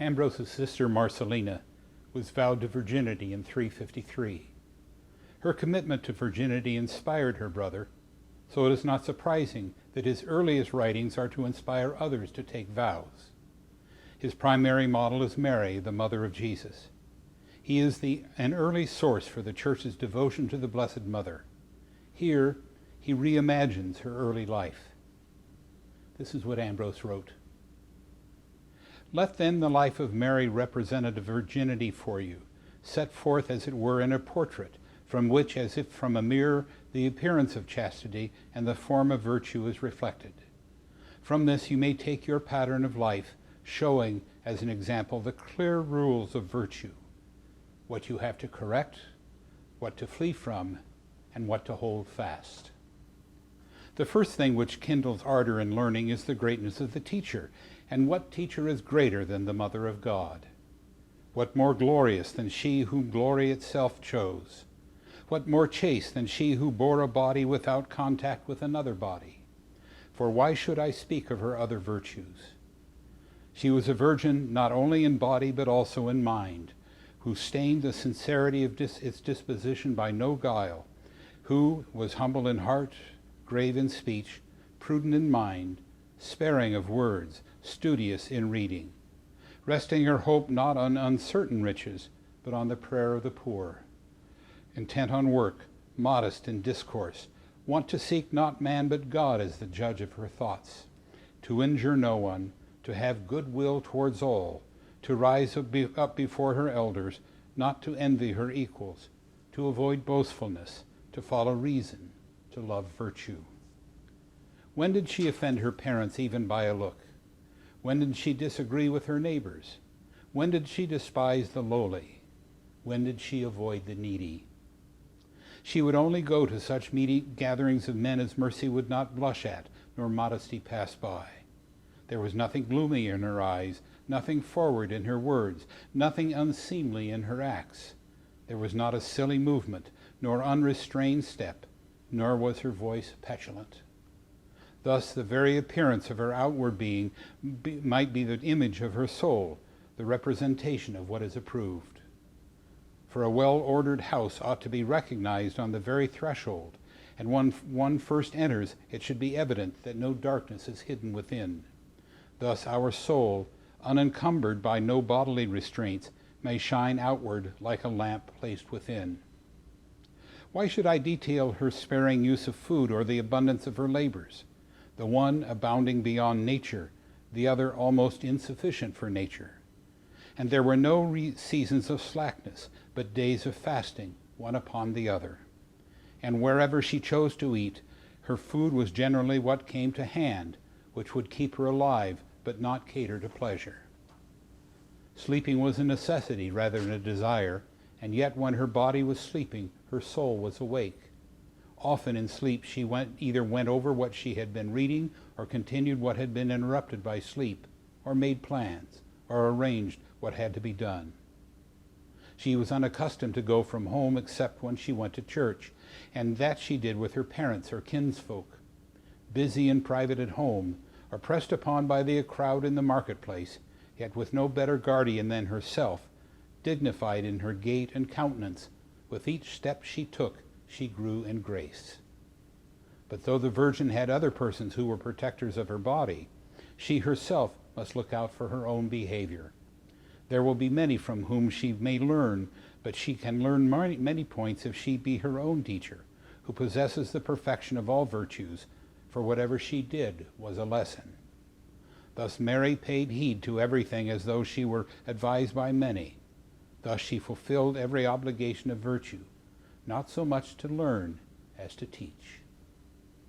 Ambrose's sister Marcellina was vowed to virginity in 353. Her commitment to virginity inspired her brother, so it is not surprising that his earliest writings are to inspire others to take vows. His primary model is Mary, the mother of Jesus. He is an early source for the Church's devotion to the Blessed Mother. Here, he reimagines her early life. This is what Ambrose wrote. Let then the life of Mary represent a virginity for you, set forth as it were in a portrait, from which, as if from a mirror, the appearance of chastity and the form of virtue is reflected. From this you may take your pattern of life, showing, as an example, the clear rules of virtue, what you have to correct, what to flee from, and what to hold fast. The first thing which kindles ardor in learning is the greatness of the teacher, and what teacher is greater than the Mother of God? What more glorious than she whom glory itself chose? What more chaste than she who bore a body without contact with another body? For why should I speak of her other virtues? She was a virgin not only in body but also in mind, who stained the sincerity of its disposition by no guile, who was humble in heart, grave in speech, prudent in mind, sparing of words, studious in reading, resting her hope not on uncertain riches, but on the prayer of the poor, intent on work, modest in discourse, wont to seek not man but God as the judge of her thoughts, to injure no one, to have good will towards all, to rise up before her elders, not to envy her equals, to avoid boastfulness, to follow reason, to love virtue. When did she offend her parents even by a look? When did she disagree with her neighbors? When did she despise the lowly? When did she avoid the needy? She would only go to such gatherings of men as mercy would not blush at, nor modesty pass by. There was nothing gloomy in her eyes, nothing forward in her words, nothing unseemly in her acts. There was not a silly movement, nor unrestrained step, nor was her voice petulant. Thus the very appearance of her outward being might be the image of her soul, the representation of what is approved. For a well-ordered house ought to be recognized on the very threshold, and when one first enters, it should be evident that no darkness is hidden within. Thus our soul, unencumbered by no bodily restraints, may shine outward like a lamp placed within. Why should I detail her sparing use of food or the abundance of her labors? The one abounding beyond nature, the other almost insufficient for nature. And there were no seasons of slackness, but days of fasting, one upon the other. And wherever she chose to eat, her food was generally what came to hand, which would keep her alive, but not cater to pleasure. Sleeping was a necessity rather than a desire, and yet when her body was sleeping, her soul was awake. Often in sleep she either went over what she had been reading, or continued what had been interrupted by sleep, or made plans, or arranged what had to be done. She was unaccustomed to go from home except when she went to church, and that she did with her parents or kinsfolk. Busy and private at home, or pressed upon by the crowd in the marketplace, yet with no better guardian than herself, dignified in her gait and countenance, with each step she took, she grew in grace. But though the Virgin had other persons who were protectors of her body, she herself must look out for her own behavior. There will be many from whom she may learn, but she can learn many points if she be her own teacher, who possesses the perfection of all virtues, for whatever she did was a lesson. Thus Mary paid heed to everything as though she were advised by many. Thus she fulfilled every obligation of virtue, not so much to learn as to teach.